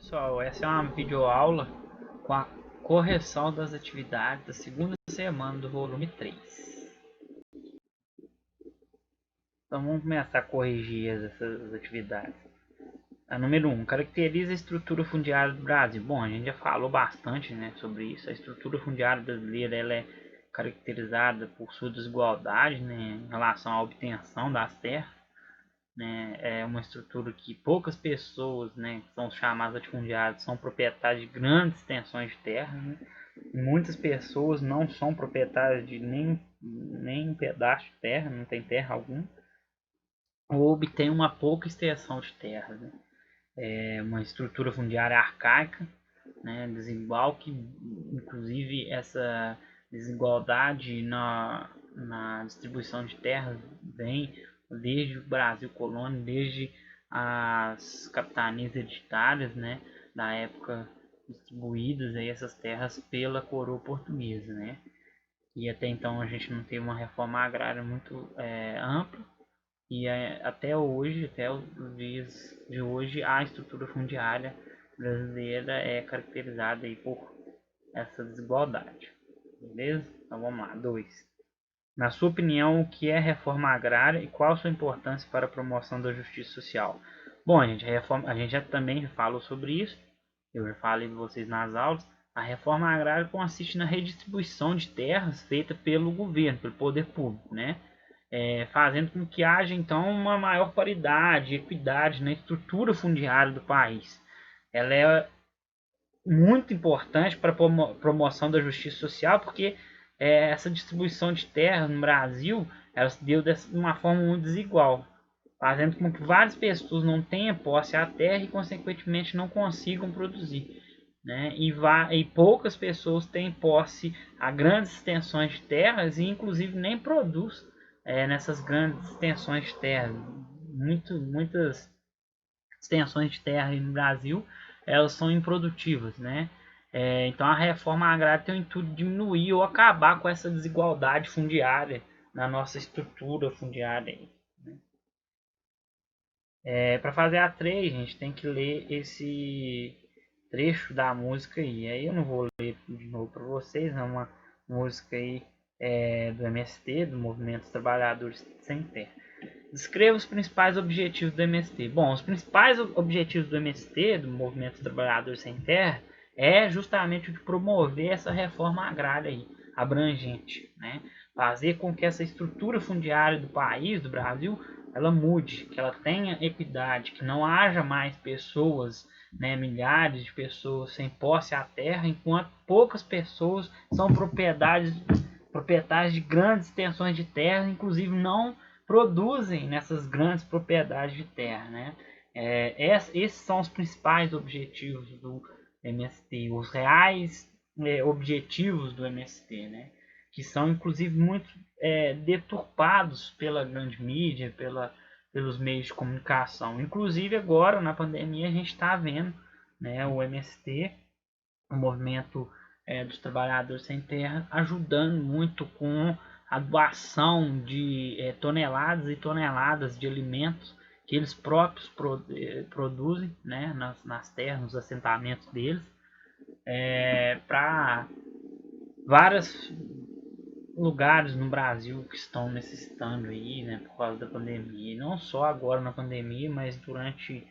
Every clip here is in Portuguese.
Pessoal, essa é uma videoaula com a correção das atividades da segunda semana do volume 3. Então vamos começar a corrigir essas atividades. A número 1, caracteriza a estrutura fundiária do Brasil. Bom, a gente já falou bastante, né, sobre isso. A estrutura fundiária brasileira ela é caracterizada por sua desigualdade, né, em relação à obtenção das terras. Né, é uma estrutura que poucas pessoas, né, que são chamadas latifundiários, são proprietários de grandes extensões de terra, né? Muitas pessoas não são proprietárias de nem um pedaço de terra, não tem terra alguma, ou obtêm uma pouca extensão de terra, né? É uma estrutura fundiária arcaica, né, desigual, que inclusive essa desigualdade na distribuição de terras vem desde o Brasil colônia, desde as capitanias hereditárias, né, da época, distribuídas aí essas terras pela coroa portuguesa, né, e até então a gente não teve uma reforma agrária muito ampla, e até hoje, até os dias de hoje, a estrutura fundiária brasileira é caracterizada aí por essa desigualdade. Beleza? Então vamos lá. 2. Na sua opinião, o que é reforma agrária e qual a sua importância para a promoção da justiça social? Bom, gente, a gente já também falou sobre isso. Eu já falei para vocês nas aulas. A reforma agrária consiste na redistribuição de terras feita pelo governo, pelo poder público, né? Fazendo com que haja então uma maior paridade, equidade na estrutura fundiária do país. Ela é muito importante para a promoção da justiça social, porque essa distribuição de terra no Brasil ela se deu de uma forma muito desigual, fazendo com que várias pessoas não tenham posse à terra e, consequentemente, não consigam produzir. Né? E poucas pessoas têm posse a grandes extensões de terras e, inclusive, nem produz nessas grandes extensões de terra. Muitas extensões de terra no Brasil elas são improdutivas, né? Então a reforma agrária tem o intuito de diminuir ou acabar com essa desigualdade fundiária na nossa estrutura fundiária. Para fazer a 3, a gente tem que ler esse trecho da música aí eu não vou ler de novo para vocês, é uma música aí do MST, do Movimento dos Trabalhadores Sem Terra. Descreva os principais objetivos do MST. Bom, os principais objetivos do MST, do Movimento dos Trabalhadores Sem Terra, é justamente o de promover essa reforma agrária aí, abrangente, né? Fazer com que essa estrutura fundiária do país, do Brasil, ela mude, que ela tenha equidade, que não haja mais pessoas, né, milhares de pessoas sem posse à terra, enquanto poucas pessoas são proprietários de grandes extensões de terra, inclusive não produzem nessas grandes propriedades de terra, né? Esses são os principais objetivos do MST, os reais objetivos do MST, né? Que são inclusive muito deturpados pela grande mídia, pelos meios de comunicação. Inclusive agora na pandemia a gente está vendo, né, o MST, o movimento dos trabalhadores sem terra, ajudando muito com a doação de toneladas e toneladas de alimentos que eles próprios produzem, né, nas terras, nos assentamentos deles, para vários lugares no Brasil que estão necessitando aí, né, por causa da pandemia. E não só agora na pandemia, mas durante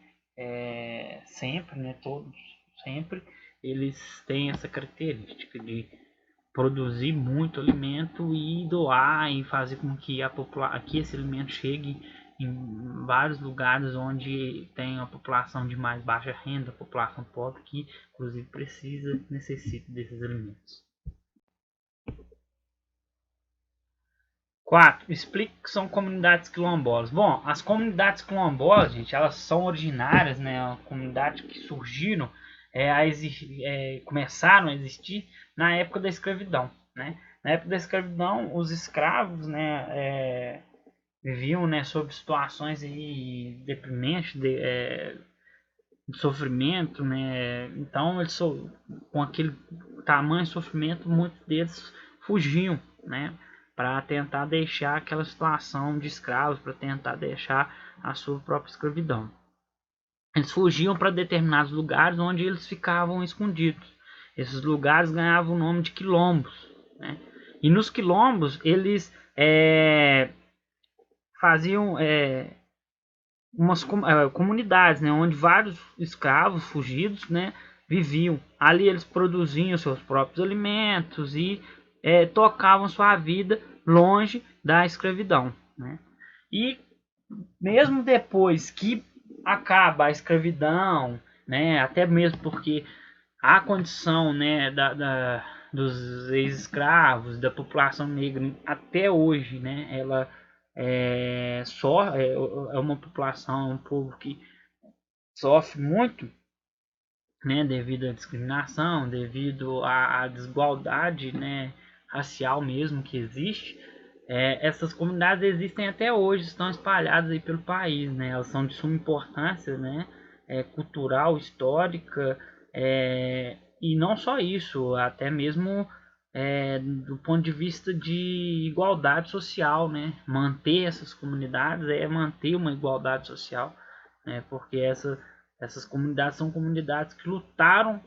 sempre, né, todos sempre eles têm essa característica de produzir muito alimento e doar e fazer com que que esse alimento chegue em vários lugares onde tem a população de mais baixa renda, a população pobre que inclusive necessita desses alimentos. 4. Explique o que são comunidades quilombolas. Bom, as comunidades quilombolas, gente, elas são originárias, né, comunidades que surgiram, começaram a existir na época da escravidão, né? Na época da escravidão, os escravos, né, viviam, né, sob situações aí deprimentes, de sofrimento, né? Então, com aquele tamanho de sofrimento, muitos deles fugiam, né, para tentar deixar aquela situação de escravos, para tentar deixar a sua própria escravidão. eles fugiam para determinados lugares onde eles ficavam escondidos. Esses lugares ganhavam o nome de quilombos, né? E nos quilombos eles faziam umas comunidades, né, onde vários escravos fugidos, né, viviam. Ali eles produziam seus próprios alimentos e tocavam sua vida longe da escravidão, né? E mesmo depois que acaba a escravidão, né, até mesmo porque a condição, né, dos ex-escravos, da população negra até hoje, né, ela é uma população, um povo que sofre muito, né, devido à discriminação, devido à desigualdade, né, racial mesmo que existe. Essas comunidades existem até hoje, estão espalhadas aí pelo país, né? Elas são de suma importância, né? Cultural, histórica, e não só isso, até mesmo do ponto de vista de igualdade social, né? Manter essas comunidades é manter uma igualdade social, né? Porque essas comunidades são comunidades que lutaram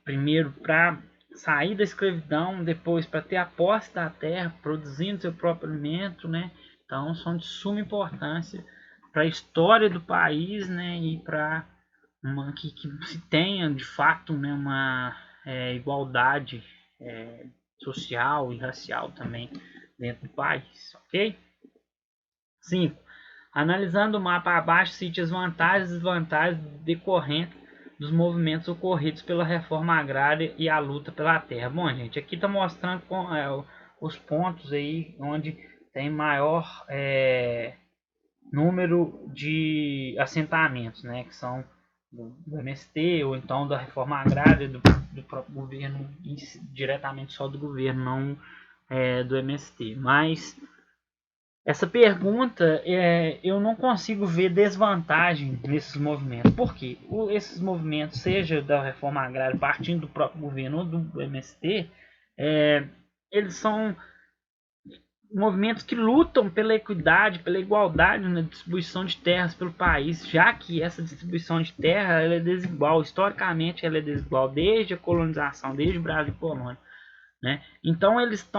primeiro para sair da escravidão, depois para ter a posse da terra, produzindo seu próprio alimento, né? Então são de suma importância para a história do país, né? E para que se tenha de fato, né, uma igualdade social e racial também dentro do país, ok? 5. Analisando o mapa abaixo, cite as vantagens e desvantagens decorrentes dos movimentos ocorridos pela reforma agrária e a luta pela terra. Bom, gente, aqui está mostrando os pontos aí onde tem maior número de assentamentos, né, que são do MST ou então da reforma agrária do próprio governo, diretamente só do governo, não do MST. Mas essa pergunta, eu não consigo ver desvantagem nesses movimentos. Por quê? Esses movimentos, seja da reforma agrária partindo do próprio governo ou do MST, eles são movimentos que lutam pela equidade, pela igualdade na distribuição de terras pelo país, já que essa distribuição de terra ela é desigual. Historicamente, ela é desigual desde a colonização, desde o Brasil e Polônia, né? Então eles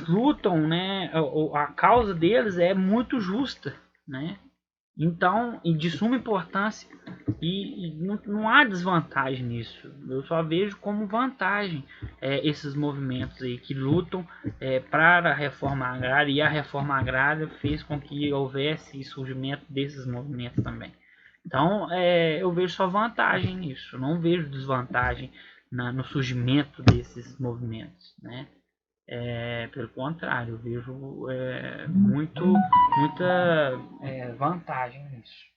lutam, né? A causa deles é muito justa, né? Então, e de suma importância, e não há desvantagem nisso. Eu só vejo como vantagem esses movimentos aí que lutam para a reforma agrária, e a reforma agrária fez com que houvesse surgimento desses movimentos também. Então, eu vejo só vantagem nisso, não vejo desvantagem no surgimento desses movimentos, né? Pelo contrário, eu vejo muita vantagem nisso.